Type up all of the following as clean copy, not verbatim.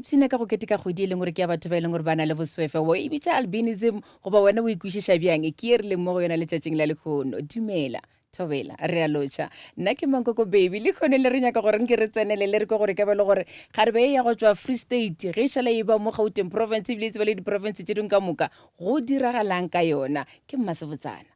ipsina ka go keteka kgwedi e leng gore ke ya batho ba e leng gore ba na le boswefe wo e bitša albinism goba wena o ikwešiša bjang ke e rileng mo go yona letšatšing la lekgono dumela thobela re a lotšha nna ke Mankoko baby le kgone le re nyaka gore nke re tsenele le re ke gore ka bele gore ga re be ya go tswa Free State ge e šala e ba mo Gauteng province ebile e tseba le di-province tše dingwe ka moka go diragalang ka yona ke Mmasebotsana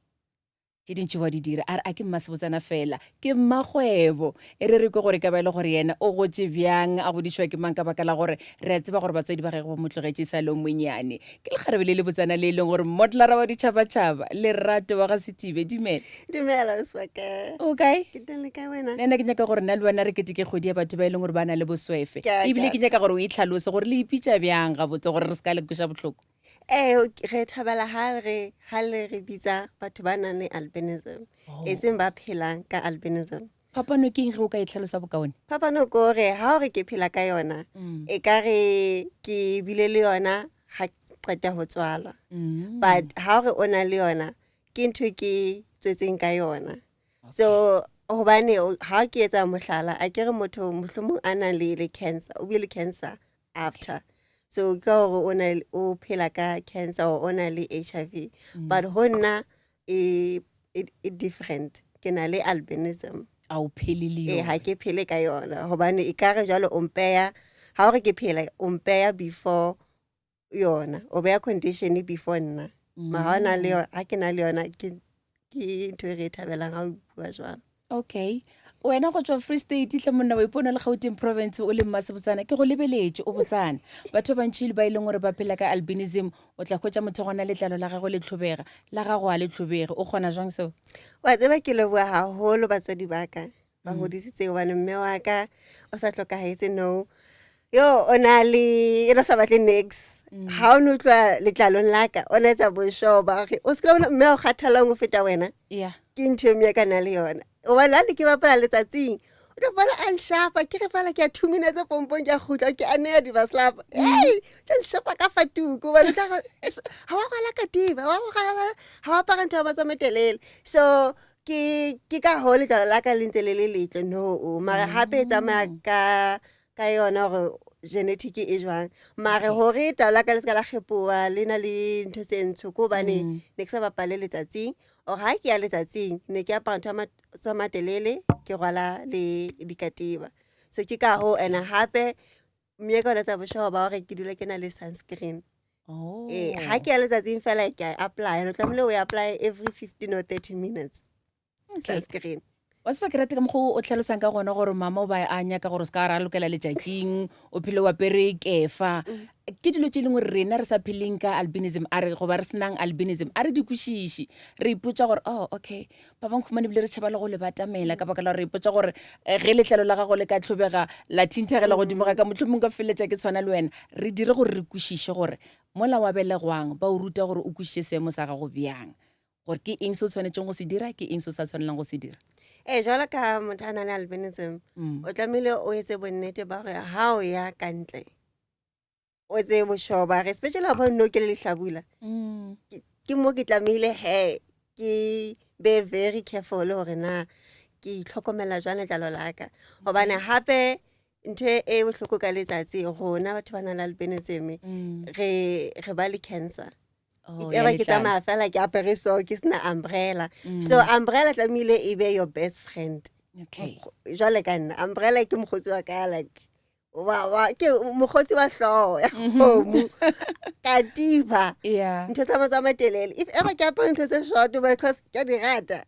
tše dintši wa di dira a ke Mmasebotsana fela ke mmagwebo e re kwe gore ka ba e le gore yena o gotse bjang a godišwa ke mang ka baka la gore re a tseba gore batswadi ba gage ba motlogetše sa le monnyane ke le kgarebe le botsana le e leng gore mmotlara wa ditšhabatšhaba lerato wa ga Setibe dumela Swaka o kae ke teng le ka wena nna ke nyaka gore nna le wena re keteke kgwedi ya batho ba e leng gore ba na le boswefe ebile ke nyaka gore o itlhalose gore le ipitša bjang gabotse gore re se ka le kweša botlhoko re thabela ha le re bitsa batho ba nang le albinism e seng ba phelang ka albinism phapano ke eng ge o ka e tlhalosa bokaone phapano ko re ha o re ke phela ka yona e ka re ke bile le yona ha qeta ho tswala but ha o re o na le yona ke ntho ke tswetseng ka yona so hobane ha ke etsa mohlala a ke re motho mohlomong a nang le cancer o bile cancer after so ka gore o phela ka cancer o na le HIV but hona e different ke na le albinism a o phele le yona ha ke phele ka yona hobane e ka re jalo o mpeya ha o re ke phela o mpeya before yona o beya condition before nna ma ha le ha ke na le yona ke ntho re thabelang ha o bua jwang okay wena go tswa Free State tle monna wa ipona le Gauteng province o le Mmasebotsana ke go lebeletse o botsana batho ba ntšhile ba ile gore ba phela ka albinism o tla khotsa motho gona letlalo la gago le tlhobega la gago a le tlhobege o kgona jang seo wa tseba ke leboa haholo batswadi ba ka ba hodisitse gobane mme wa ka o sa tlhokahaetse no yo o na le ena sa batle next ha o no tloa letlalong la ka o na etsa boshoba o se ka mme o kgathalang o feta wena ke ntho mme ka na le yona o ba la ke bapala letsatsing o tla bona a nshapa ke re fela ke a 2 minutes pompong ke a khutla ke a nea di vaslapa tla nshapa ka fatuko ba tla ha wa gala ka diba ha wa para ntho ba tsametelele so ke ka hole ka la ka lentse le letle no mara hape tsamaya ka yona go genetic e jwang mare hore tala ka le ska la kgepoa le na le ntho tse ntsho ko bane ne ke sa bapale letsatsing o ha ke ya letsatsing ne ke apara tsa matelele ke rwala le dikatiba so ke ka ho ena hape mme ka tsa boshoba ba gore ke dula ke na le sunscreen ha ke ya letsatsing fela ke apply no tlamile o apply every 15 or 30 minutes sunscreen wa se ba ke rate ka mokgwa o tlhalosang ka gona gore mama o ba a nyaka gore se ka ra lokela letšatšing o phele wa pere kefa ke dilo tše e leng gore rena re sa pheleng ka albinism a re goba re senang albinism a re di kwešiše re ipotsa gore okay ba bangkhumane bile re tšhaba le go le batamela ka baka la re ipotsa gore ge letlalo la gago le ka tlhobega la thintagela godimo ga ka mohlomong ka feletša ke tshwana le wena re dire gore re kwešiše gore mola wa belegwang ba o ruta gore o kwešiše seemo sa gago bjang gore ke eng se o tshwanetseng go se dira ke eng se o sa tshwanelang go se dira jwalo ka motho a nang le albinism o tlamehile o etse bonnete ba gore ha o ya ka ntle o etse boshoba especially ba no ke le hlabula ke mo ke tlamehile ke be very careful gore na ke itlhokomela jwana letlalo la ka gobane hape ntho e bohloko ka letsatsi rona batho ba nang le albinism re ba le cancer eba ke tsamaya fela ke apere so ke sena umbrella so umbrella tlamehile e be your best friend jwale ka nna umbrella ke mokgotsi wa ka like ke mokgotsi wa hlooho ya kgomo katiba ntho tsa matelele if eba ke apere ntho tse short because ke di rata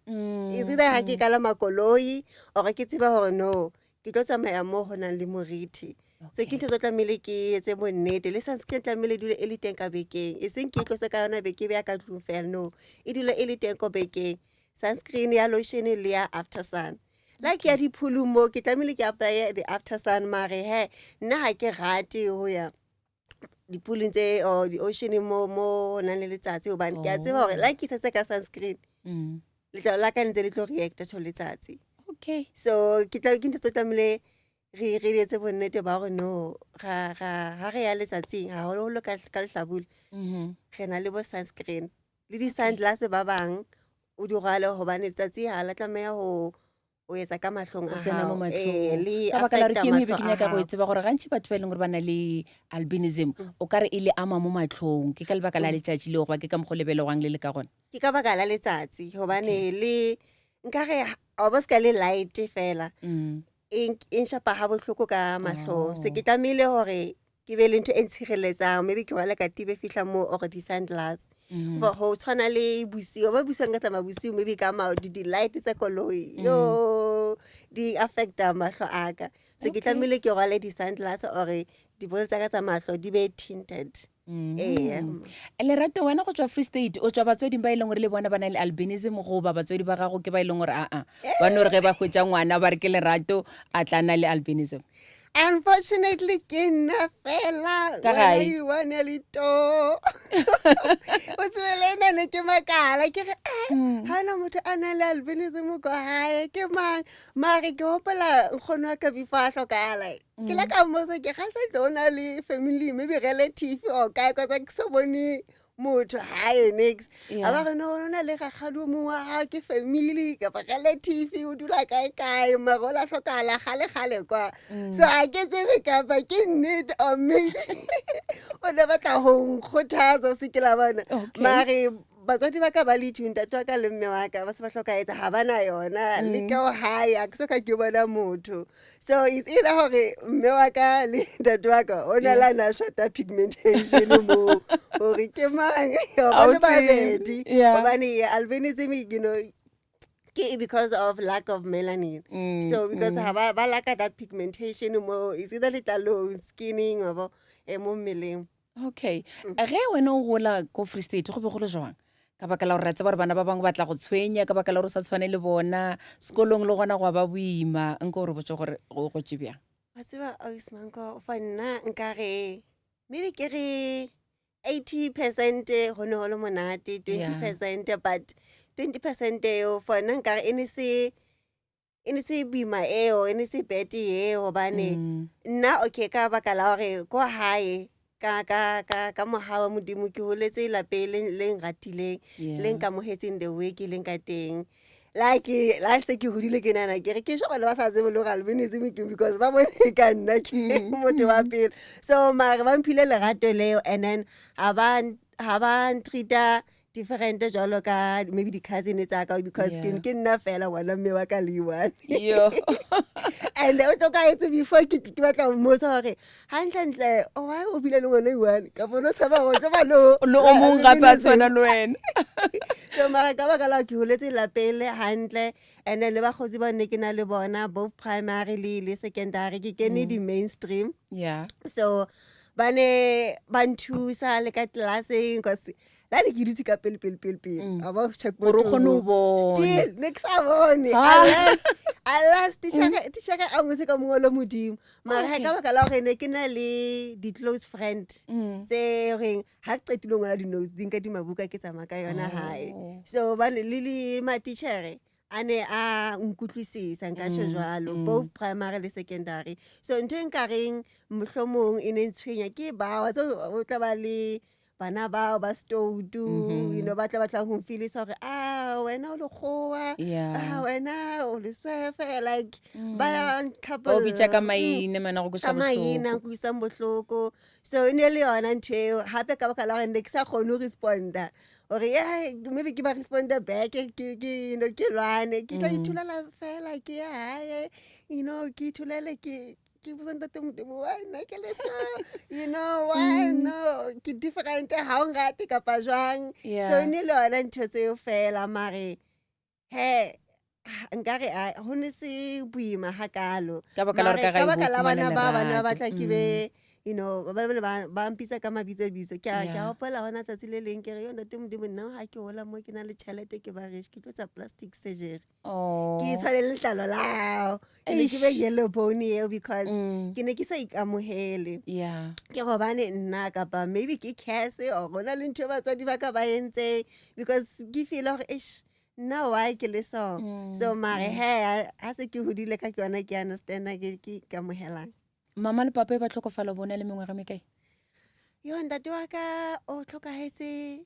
is either ha ke kala makoloi or ke tseba hore no ke tlo tsamaya mo ho nang le moriti so ke ntho tsa tlamehile ke etse bonnete le sunscreen tlamehile dule e le teng ka bekeng e seng ke tlose ka yona beke beya ka tlung fela no e dule e le teng ko bekeng sunscreen ya lotion le ya after sun like ya diphulu mo ke tlamehile ke apply the after sun mare nna ha ke rate ho ya dipuleng tse o di ocean mo nang le letsatsi hobane ke a tseba hore like ke tse ka sunscreen letlalo la ka ntse le tlo react to letsatsi okay so ke ntho tse tlamehile re etse bonnete ba gore no ga re ya letsatsing ha holo ka lehlabula re na le bo sunscreen le di sunglasses ba bang o di rwale hobane letsatsi ha la tlameha ho o etsa ka mahlong o a tsena mo hao matlhong le ka baka la gore affecta ke engwe be mahlo ke a nyaka go hao. e tseba gore gantši batho ba e leng gore ba na le albinism o ka re e le ama mo matlhong ke ka lebaka la letšatši leo goba ke ka mokgo lebelegwang le le ka gone Ke ka baka la letsatsi gobane le nkare a bo ska le light fela e nshapa ha bohloko ka mahlo so ke tlamehile hore ke be le ntho e ntshireletsang maybe ke rwala katibe fihla mo or di-sunglass ho tshwana le bosiu ba busiang ka tsamaya bosiu maybe ka di-light tsa koloi yo di affecta mahlo a ka so ke tlamehile ke rwale di-sunglass or dibolo tsa ka tsa mahlo di be tinted. Lerato wena go tswa Free State o tswa batsweding ba e leng gore le bona ba na le albinism goba batswedi ba gago ke ba e leng gore ba no re ge ba hwetša ngwana ba re ke Lerato a tla na le albinism? Unfortunately ke nna fela wena you wanna le to o tswele nane ke makala ke re ha na motho a na le albinism go hae ke mang mare ke hopola nkgono wa ka before a hlokahala ke la ka motse ke kgahlwa tlo na le family maybe relative o kae ka ke so bone motho hae next a ba re no na le gagadi mo wa ke family ka ba relative o dula kae kae mare o la hlokala gale kwa so a ke tsebe ka ba ke need or maybe o ne batla ho nkgothatsa se ke la bona mare batswadi ba ka ba le ntate wa ka le mme wa ka ba se ba hlokaetsa ha bana yona le ka o hae a ke soka ke bona motho so it's either hore mme wa ka le ntate wa ka o na la na short pigmentation mo hore ke mang ba le babedi hobane albinism you know because of lack of melanin so because ba lack that pigmentation mo is either letalong skinning or mo mmeleng. Okay ge wena o gola ko Free State go be go le jwang ka baka la gore ra tseba gore bana ba bangwe batla go tshwenya ka baka la gore o sa tshwane le bona sekolong le gona go ba boima nke gore botse gore go tsebjang wa tseba Ausimanko fa nna nkare maybe ke re 80% go ne go le monate 20% but 20% eo for nna nkare e ne se boima eo e ne se bete eo gobane nna okay ka baka la gore ko hae ka moha wa modimo ke holetse lapeng le nratileng le nkamohetseng the way ke leng ka teng la se ke hodile ke nana ke re ke shwa ba sa tsebe le gore albinism ke because ba bone ka nna ke motho wa pele so mare ba mphile lerato leo and then ha ba ntreata different jalo ka maybe the cousin tsa ka because ke nna fela wala mme wa ka le one and o toka etse before ke batla mo sa gore hantle o wa o bile le ngwana one ka bona sa ba go ba lo o mong gape a tshwana le wena so mara ka baka la ke holetse lapele hantle and then le ba khotsi ba ne ke na le bona both primary le secondary ke kene di mainstream so ba ne ba nthusa le ka classeng because la ne ke dutse ka pele a ba check mo gore o kgone o bona still next abone unless teacher a ngwe se ka mongolo modimo mara ha ka baka la gore ne ke na le di close friend tse reng ha ke qetile ngwana di notes dinka di mabuka ke tsama ka yona hae so ba le ma teacher ane a nkutlwisisa nka tjho jwalo both primary le secondary so ntwe nkareng mohlomong e ne ntshwenya ke ba wa o tla ba le bana bao ba stoutu you know ba tla go feelisa gore wena o le khoa wena o le sefe like ba couple o bitsa ka maine mana go kusa bohloko go isa bohloko so ne le yona ntwe hape ka baka la gore ne ke sa kgone go responda ore maybe ke ba responda back ke you know ke lwane ke tla ithulela fela ke hae you know ke ithulele ke wasn't that why you know why no ke different ha o ngate ka pa jwang so ne le yona ntho tse fela mare nkare ho ne se boima hakalo ka baka la bana ba batla ke be you know ba mpitsa ka mabitso ke a hopola hona tsatsi le leng ke re yo ntate modimo nna ha ke hola mo ke na le tšhelete ke ba ke tlo tsa plastic surgery ke tshwanele letlalo lao ke ne ke be yellow bone eo because ke ne ke sa ikamohele ke gobane nna kapa maybe ke curse or gona le ntho batswadi ba ka ba entse because ke feel gore nna why ke le so mare ha se ke hodile ka ke yona ke understand ke ikamohelang. Mama le papa ba tlhokofala bona le mengwe me kae yo ntate wa ka o tlhokahetse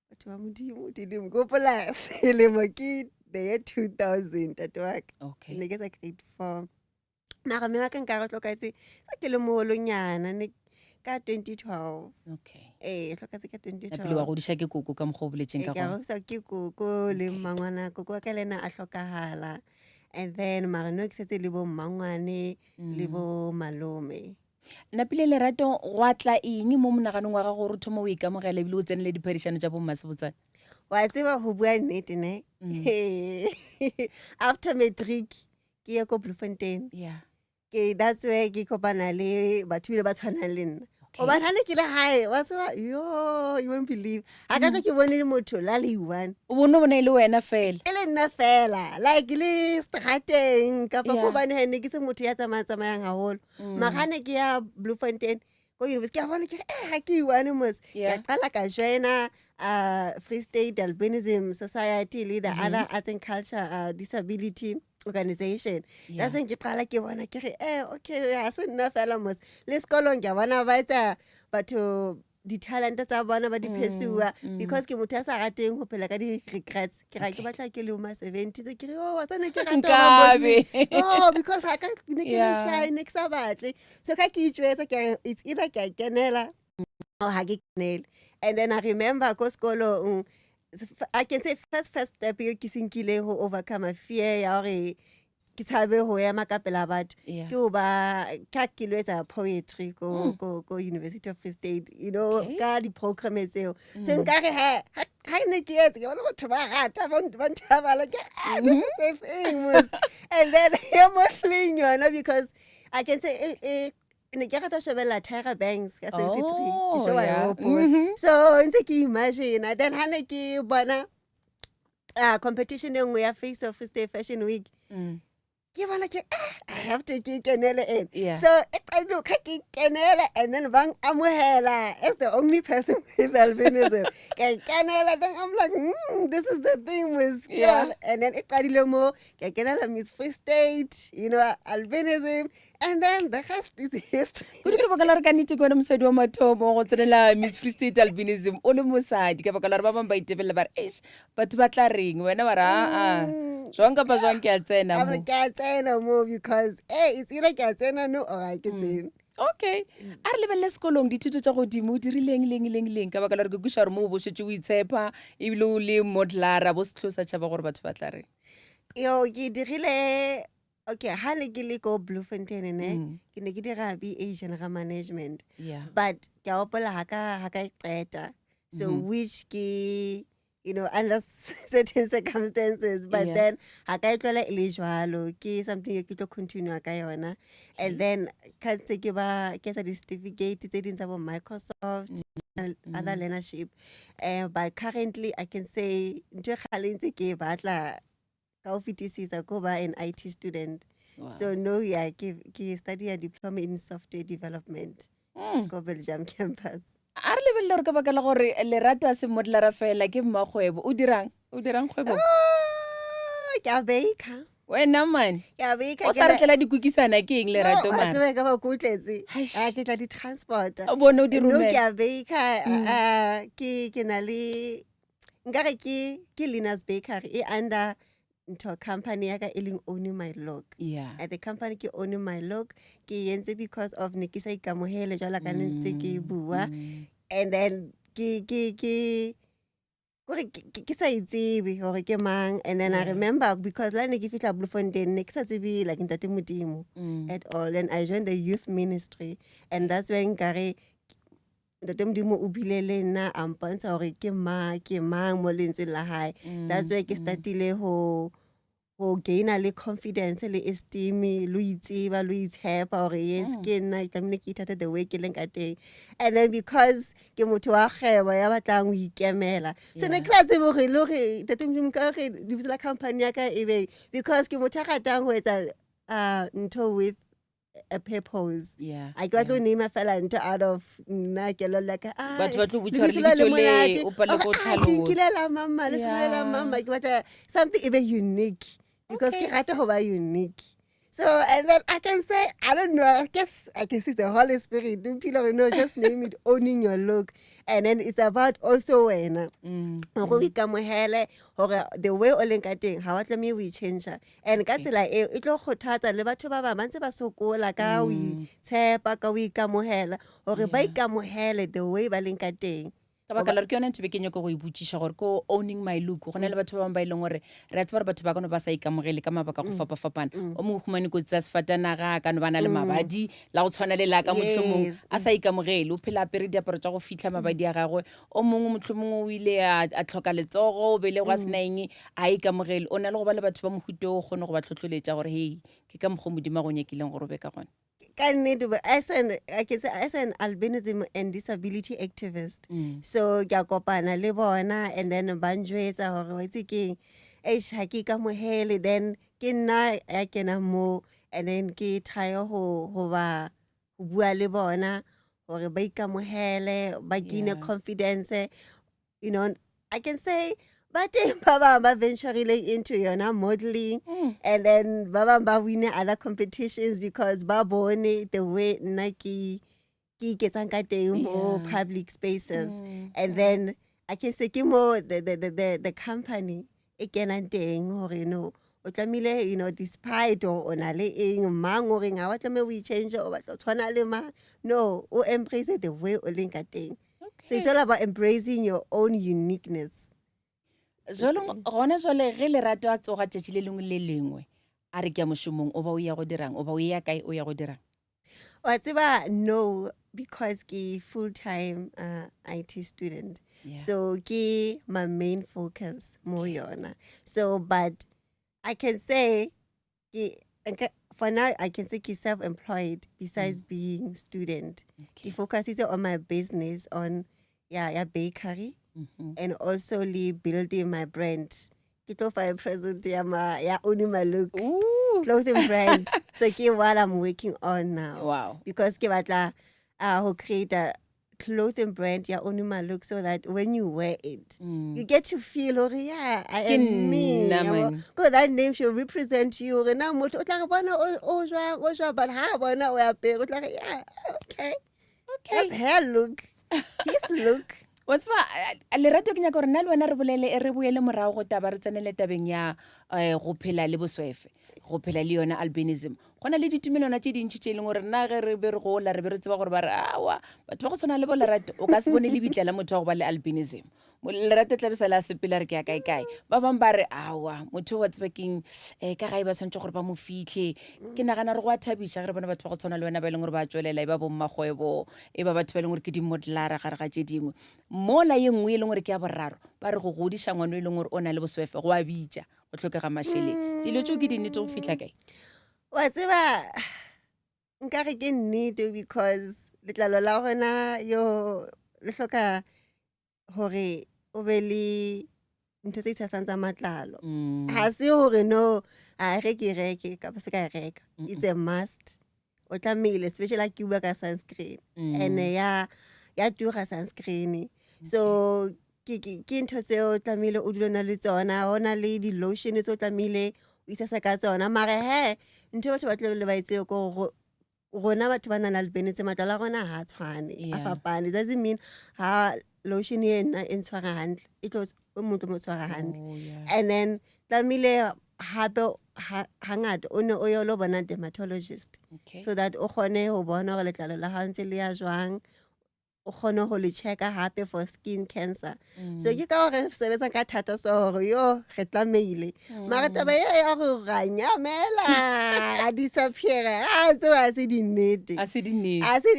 batho ba modimo go polase le mo ke the year 2000 at work. Okay. Ne ke sa grade 4. Mara mme wa ka nka re tlokatse sa ke le moholonyana ne ka 2012. Okay. Tlokatse ka Na pele wa 2012. godisha ke koko ka mokgwa o boletseng ka Ke gona. go sa ke koko le mmangwana koko wa ka le ena a hlokahala. And then mara no ke setse le bo mmangwane le bo malome. Na pele Lerato go atla eng mo monaganong wa gago gore o thoma o ikamogela ebile o tsenele diphadišano tša bo Mmasebotsana? Wa tseba go bua nnete ne? After matric ke ya ko Bloemfontein. Yeah. That's where ke kopana le batho ba tshwanang le nna. Okay. Oba hane ke le hae wa tseba you won't believe. A ka ke bone le motho la le one. O bone bona e le wena fela. E le nna fela like le strateng ka pa Yeah. go bane hane ke se motho ya tsamayang haholo. Magane ke ya Bloemfontein go university ke bona ke ha ke one mos. Yeah. Ke qala ka joina Free State Albinism Society le the other arts and culture disability organization. Yeah. That's when ke qala ke bona ke re okay ha se nna fela mos. Le sekolong ke bona ba etsa batho di-talent tsa bona ba di pursue because ke motho a sa rateng go phela ka di-regrets. Ke ra ke batla ke le uma 70 se ke re wa tsana ke rata ba modeling. Because ha ka ne ke le shy ne ke sa batle. So ka ke itjwetsa ke re it's either ke a kenela or ha ke kenele. And then I remember ko sekolo I can say first step yo ke senkile ho overcome a fear ya hore ke tshabe ho ema ka pela batho. Yeah. Ke ho ba ka ke lo etsa poetry ko University of Free State, you know, ka di program tseo. So nka re ha ne ke etse ke bona batho ba rata ba nthabala ke this is the thing was. And then ya mostly yona because I can say ne ke rata shebella Tyra Banks ka City 3 ke show ya hopo. So ntse ke imagine then ha ne ke bona competition e nngwe ya Face of Free State Fashion Week. Ke bona ke I have to ke kenele in. Yeah. So I look ke kenele and then bang amuhela as the only person with albinism. Ke kenele then I'm like this is the thing with Yeah. and then iqadile mo ke kenela Miss Free State, you know, albinism. And then the rest is history. Kudu ke baka la re ka nnete ke wena mosadi wa mathomo go tsenela Miss Free State Albinism o le mosadi ke baka la re ba bang ba itebelela ba re batho ba tla reng wena ba ra jwang kapa jwang ke a tsena I'm mo. like, I tsena mo because it's either ke a tsena no or I ke tsena. Okay. A re lebelele sekolong dithuto tša godimo o dirileng leng ka baka la re ke kuša gore mo o bo šetse o itshepa ebile o le modelara bo se tlosa tšhaba gore batho ba tla reng. Yo ke dirile okay ha ne ke le ko Bloemfontein ne ke ne ke dira BA General Management. Yeah. But ke a hopola ha ka iqeta. So which ke you know under certain circumstances but Yeah. then ha ka itlola e le jwalo ke something e ke tlo continue ka yona. And then ka tse ke sa di-certificate tse ding tsa bo Microsoft other learnership. But currently I can say ntho e kgale ntse ke batla ka o fetisisa ko ba an IT student. Wow. So no yeah ke study a diploma in software development ko Belgium campus. A re lebelele gore ka baka la gore Lerato a se modelara fela ke mmakgwebo o dirang kgwebo Ke a baker. wena man Ke a baker. o sa re tlela dikukisana ke eng Lerato man Tsebe ka ba kutletse. Eish. Ke tla di transport. o bone o di No ke romela a baker ke na le nkare ke Linus Bakery e under into company ya ka e leng Own My Log. yeah At the company ke Own My Log ke yentse because of ne ke sa ikamohele jwala ka ntse ke bua and then ke sa itsebe hore ke mang and then I remember because la ne ke fitla Bloemfontein ne ke sa tsebe like ntate Modimo at all and I joined the youth ministry and that's when nkare ntate Modimo o bile le nna a mpontsha hore ke mang mo lentsweng la hae. That's why ke startile ho gaina le confidence le esteem lo itseba lo itshepa hore yes ke nna ke tlamehile ke ithata the way ke leng ka teng and then because ke motho wa kgwebo ya batlang ho ikemela so ne ke sa tsebe hore le hore ntate Modimo ka re di bitsa company ya ka e be because ke motho a ratang ho etsa ntho with a purpose. yeah I got to name a fella out of na ke lo like batho ba tlo botsa re lebitso le o pale go tlhalosa ke la mama le mama ke batla something even unique because ke rata ho ba unique. So, and then I can say, I don't know, I guess I can see the Holy Spirit. Don't feel like, no, just name it owning your look. And then it's about also when go ikamohele hore the way o leng ka teng ha wa tlameha o change and ka tsela e e tlo kgothatsa le batho ba bang ba ntse ba sokola ka o itshepa ka o ikamohela hore ba ikamohele the way ba leng ka teng. ka baka la re ke yone ntho be ke nyako go ibotsiša gore ko owning my look go na le batho ba bangwe ba e leng gore re a tseba gore batho ba kono ba sa ikamogele ka mabaka go fapa-fapana o mongwe humane kotsi tsa sefatanaga ka no ba na le mabadi la go tshwana le la ka motlhomong a sa ikamogele o phela apere diaparo tsa go fitlha mabadi a gagwe o mongwe motlhomongwe o ile a tlhoka letsogo o bele go a sena eng a ikamogele o na le go ba le batho ba mohute o kgone go ba tlhotlholetša gore hei ke ka mokgwa modimo go nyakileng gore o be ka gone. I can say as an albinism and disability activist. So ke a kopana le bona and then ba njwetsa hore wa itse keng ha ke ikamohele then ke nna ya kena mo and then ke try ho ba bua le bona hore ba ikamohele ba gain confidence, you know. I can say but ba venturing into modeling and then ba win other competitions because ba bone the way Nike ke more public spaces and then I can say ke more the company again and thing or o tlamile despite o na le eng mang o reng a wa tlamile we change o batla tshwana le ma no o embrace the way o leng ka teng. So it's all about embracing your own uniqueness. Jolo gona jole ge le rato a tsoga tšatši le lengwe le lengwe a re ke a mošomong o ba o ya go dirang o ba o ya kae o ya go dirang wa tseba no because ke full-time IT student so ke my main focus mo yona so but I can say for now I can say ke self-employed besides being student ke focus on my business on bakery and also building my brand. Kito for a present ya owning my look clothing brand. So ke what I'm working on now. Wow. Because ke batla ho create a clothing brand ya owning my look so that when you wear it, you get to feel I am me. Because that name should represent you. Na motho o tla bona o jwa but ha bona o apere o tla okay. That's her look. His look. What's lerato ke nyaka gore nna le wena re boele morago go taba re tsenele tabeng ya go phela le boswefe go phela le yona albinism go na le ditumelwana tše dintšhi tše e leng gore nna ge re be re gola re be re tseba gore ba re awa batho ba go tshwana le bo lerato o ka se bone le bitla la motho wa go ba le albinism lerato tla be sa la sepela re ke ya kae ba bang ba re awa motho wa tseba keng ka gae ba tshwanetse gore ba mo fitlhe ke nagana re go a thabiša ge re bona batho ba go tshwana le wena ba e leng gore ba tswelela e ba bommagwebo e ba batho ba e leng gore ke dimodelara gare ga tše dingwe mola ye nngwe e leng gore ke ya boraro ba re go godiša ngwana e leng gore o na le boswefe go a bitša go tlhokega mašheleng dilo tseo ke di nnete go fitlha kae wa tseba nka re ke nnete because letlalo la gona yo le hloka hore o be le ntho tse tshasang tsa matlalo ha se hore no a re ke reke ka se ka reka it's a must o tlamile especially like you work as sunscreen and ya tura sunscreen so ke ntho tseo tlamile o dula na le tsona ona le di lotion tse o tlamile o isasa ka tsona mare ntho batho ba tle ba itse go rona batho ba nang le albinism matlalo a rona ha tshwane a fapane doesn't mean ha lotion ena e ntshwara handle it was umuntu mo tshwara handle and then tlamile hape hangata o ne o yo lo bona dermatologist so that o kgone ho bona gore letlalo la ha ntse le ya jwang o kgone ho le checka hape for skin cancer so ke ka gore sebetsa ka thata so gore yo re tlameile mara taba ya go ranyamela a disappear so a se di nnete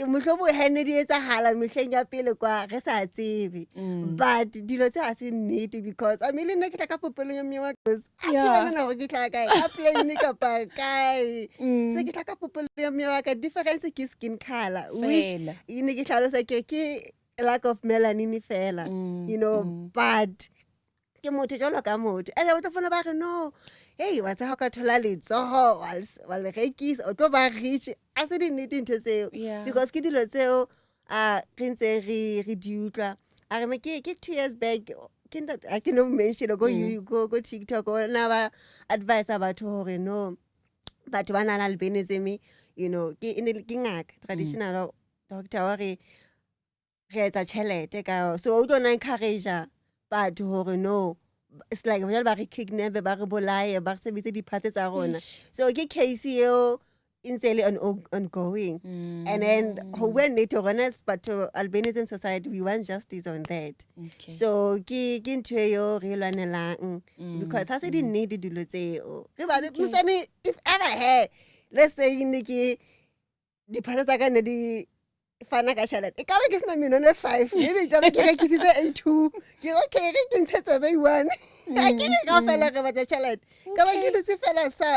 motlhobo hene di etsa hala mehleng ya pele kwa re sa tsebe but dilo tse a se nnete because I mean nna ke tla ka popelong ya mmewa cause a tsena na go ke tla kae a plane ka pa kae so ke tla ka popelong ya mmewa ka difference ke skin color which ine ke tlhalosa ke lack of melanin fela you know but ke motho jalo ka motho ene o tla fona ba re no hey wa tsa ka thola letsoho wa le rekisa o tlo ba rich a se di nnete ntho tseo because ke dilo tseo re ntse re di utlwa a re ke 2 years back I can mention go TikTok o na ba advice batho hore no batho ba nang le albinism, you know, ke ngaka traditional doctor wa re etsa tšhelete ka so o tlo na encourage batho hore no it's like jalo ba re kidnap ba re bolaye ba re sebetse diphatse tsa rona so ke case eo instead ongoing and then when it organized but albinism society we want justice on that so ke ntho eo re lwanelang because ha se di need dilo tseo re ba mustani if ever let's say ke diphatse tsa ka ne di fana ka tšhelete e ka ba ke sena minone 5 maybe ke rekisitse A2 ke okay re ke ntsetsa bay 1 a ke ka fela re batla tšhelete ka ba ke dutse fela sa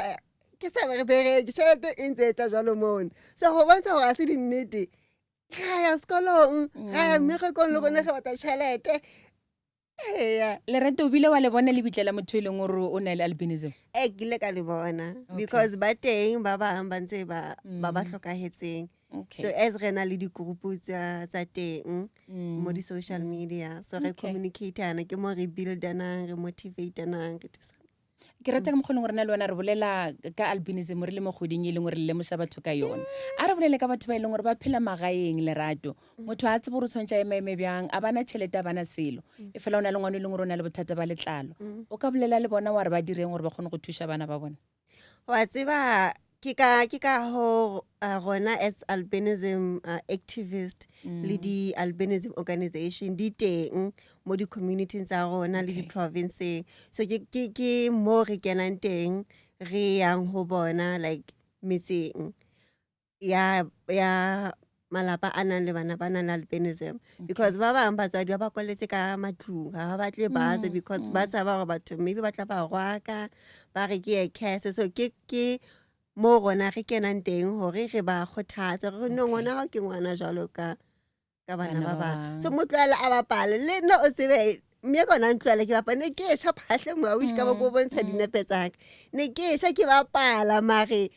ke sa re bereke tšhelete e ntse e tla jalo mone so go bontsha gore a se dinnete ga ya sekolong ga ya mmerekong le gone ge batla tšhelete Lerato o bile wa le bona le bitlela motho e leng gore o na le albinism ke ile ka le bona because ba teng ba bang ba ntse ba hlokahetseng so as re na le digroup tsa teng mo di social media so re communicateana ke mo re buildanang re motivateanang re thusa ke rata ka mogolong gore na le wena re bolela ka albinism re le mo goding e leng gore le lemoša batho ka yona a re bolele ka batho ba e leng gore ba phela magaeng Lerato motho a tsebo gore tshwantša eme bjang a bana tšhelete a bana selo e fela o na le ngwane e leng gore o na le bothata ba letlalo o ka bolela le bona wa re ba direng gore ba kgone go thuša bana ba bona wa tseba ke ka ho rona as albinism activist le di albinism organization di teng mo di community tsa rona le di province so ke mo re kenang teng re yang ho bona like metseng ya malapa a nang le bana ba nang le albinism because ba bang batswadi ba kwaletse ka matlung ga ba batle batse because ba tsaba gore batho maybe ba tla ba rwaka ba re ke curse so ke mo gona re kenang teng gore re ba kgothatsa gore no ngwana ga ke ngwana jalo ka bana ba ba so motlwala a bapale le no o sebe mme kona ntlwala ke bapala ne ke sha phahle mo a wish ka ba go bontsha dinepe tsaka ne ke sha ke bapala mare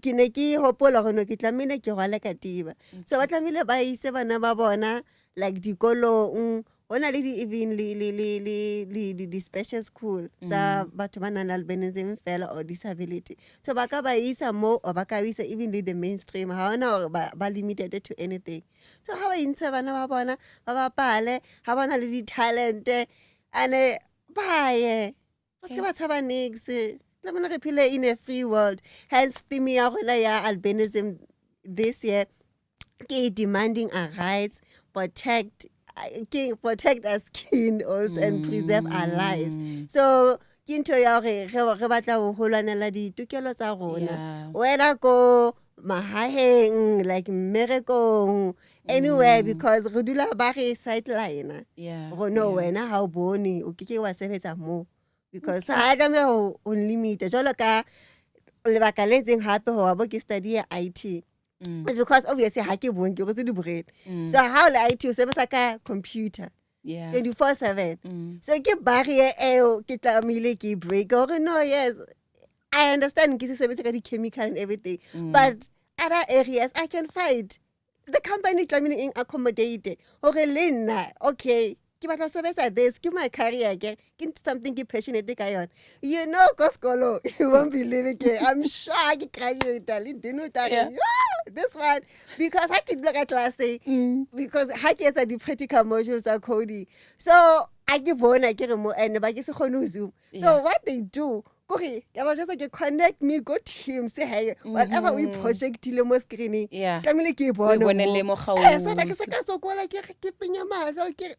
ke ne ke hopola gore no ke tlamile ke rwala katiba so ba tlamile ba ise bana ba bona like dikolong ona le even the special school tsa batho ba nang le albinism fela or disability so ba ka ba isa mo or ba ka isa even the mainstream ha ona gore ba limited to anything so ha ba intsha bana ba bona ba bapale ha bona le di talent ane baye ba ska ba tshaba nix le bona re phile in a free world hence theme ya rona ya albinism this year ke demanding our rights protect our skin also and preserve our lives so ke ntho ya gore re batla go holwanela ditokelo tsa rona wena ko mahaheng like mmerekong anywhere because re dula ba re sideline go no wena ha o bone o ke wa sebetsa mo because ha ga me o unlimited jalo ka lebaka le tseng hape ho wa bo ke study ya IT it's because obviously ha ke bone ke go tse di bogele so how le IT o sebetsa ka computer 24/7 so ke barrier eo ke tlamile ke break or no yes I understand ke se sebetsa ka di chemical and everything but other areas I can fight the company tlamile in accommodate or le nna okay ke batla sebetsa this ke my career ke something ke passionate ka yona you know koskolo you won't believe it I'm sure ke graduate le dino tare this one because I can look at class because I get the practical modules are coding so I give one I get more and ba ke se khone Zoom so what they do okay I was just like connect me go team say hey whatever we project le mo screening tlamile ke bona le mo so like se ka sokola ke penya mahlo ke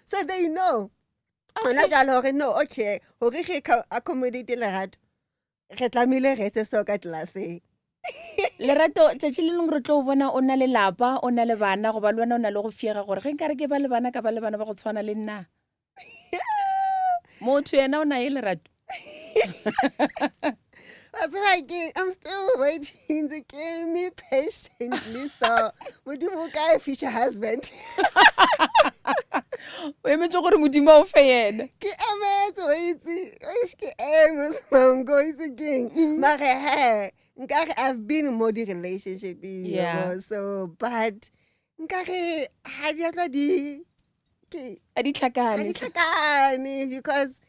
so they know ona jalo re no okay hore re accommodate Lerato re tlamile re se so ka classeng Lerato tšatši le leng re tlo bona o na le lapa o na le bana go ba le wena o na le go fiega gore ge nkare ke ba le bana ka ba le bana ba go tshwana le nna motho yena o na e Lerato That's why I'm still waiting to give me patiently so modimo ka future husband o emetse gore modimo o fe yena ke emetse o itse ke emes mango itse king mare nkare I've been in more relationship so but nkare ha di atla di tlhakane because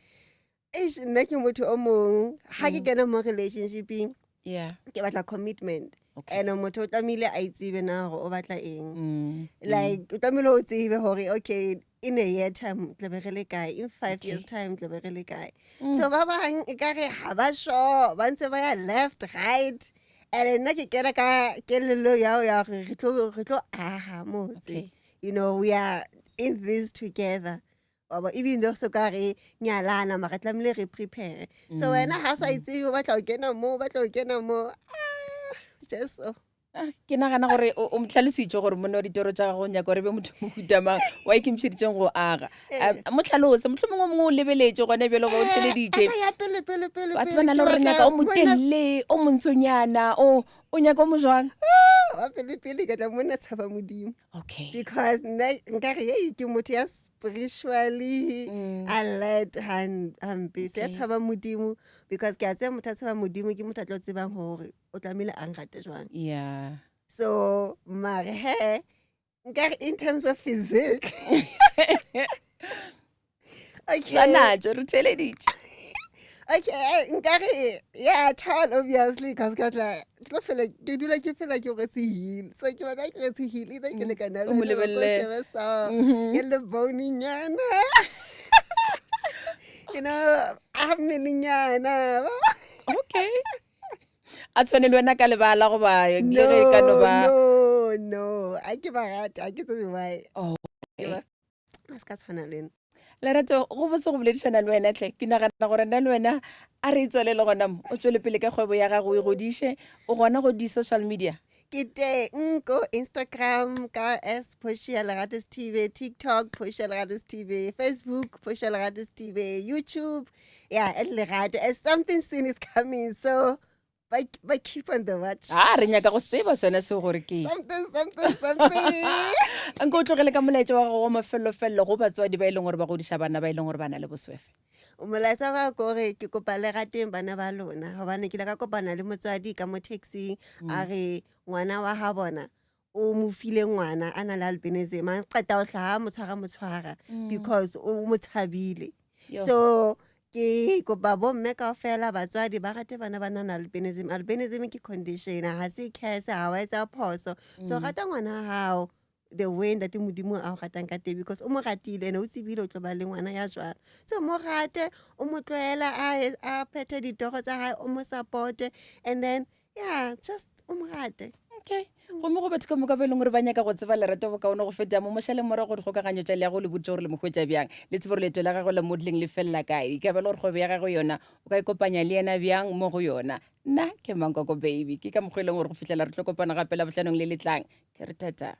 nna ke motho o mong ha ke kena mo relationshiping Yeah. ke batla commitment Okay. and motho o tlamehile a itsebe na gore o batla eng Mm. like o tlamehile o tsebe gore okay in a year time tla be re le kae in 5 Okay. years time tla be re le kae Mm. so ba bang e ka re ha ba sure ba ntse ba ya left right and nna ke kena ka kelello ya ho ya gore re tlo aha motse Okay. you know we are in this together even though so ka re nyalana mara tlamehile re prepare so wena ha sa itsebe o batla o kena mo just so Ke nagana gore o motlhalositse gore monna wa ditoro tsa gago o nyaka gore be motho mohutamang wa ikemišeditseng go aga motlhalose motlho mongwe mongwe o lebeletse gone bjelo ga o theleditše ya pele batho ba na le gore re nyaka o motelele o montsonyana o nyaka o mo jwang wa pele ke tla monna tshaba modimo okay because nka re ke motho ya spiritually alert hampe so ya Okay. tshaba modimo because ke a tseba motho a tshaba modimo ke motho a tlo tsebang gore o tlamehile a nrate jwang yeah so mare he nka re in terms of physique okay tsanatso re theleditše okay nka re yeah tall obviously because ke dula ke fela ke go se heal so ke batla ke go se heal either ke le kana O mo lebelle. ke le bone nyana you know a meninyana okay a tshwane le wena ka lebala goba le ge ka no ba no a ke ba rata a ke tsebe why Oh, ke ba a ska tshwana le nna lerato go botse go boledišana le wena tle ke nagana gore nna le wena a re itswele le gona mo o tswele pele ka kgwebo ya gago e godiše o gona go di-social media ke teng ko Instagram ka Portia Leratos TV, TikTok Portia Leratos TV, Facebook Portia Leratos TV, YouTube Lerato. As something soon is coming, so by keep on the watch. re nyaka go tseba sone se gore ke Something. nko o tlogele ka molaetša wa gago wa mafelelo-felelo go batswadi ba e leng gore ba godiša bana ba e leng gore ba na le boswefe Molaetsa wa gore ke kopa le rateng bana ba lona gobane ke la ka kopana le motswadi ka mo taxing a re ngwana wa ha bona o mo file ngwana a na le albinism a qeta o hlaha motswara because o mo tshabile Yo. so ke kopa bomme kaofela batswadi ba rate bana ba na albinism ke condition ha se curse ha wa etsa phoso so rata ngwana hao the way that modimo a o ratang ka teng because o mo ratile ene o sebile o tlo ba le ngwana ya jwalo so mo rate o mo tloela a phethe ditoro tsa hae o mo supporte and then just o mo rate okay gomme go batho ka moka ba e leng gore ba nyaka go tseba lerato bokaone go feta mo mošaleng morago dikgokaganyo tša le ya go le botse gore le mokgwetša bjang le tsebe gore leeto la gago la motleng le felela kae ka bela gore kgwebo ya gago yona o ka ikopanya le yena bjang mo go yona nna ke Mankoko baby ke ka mokgwa e leng gore go fitlhela re tlo kopana gape la botlhanong le letlang ke re thata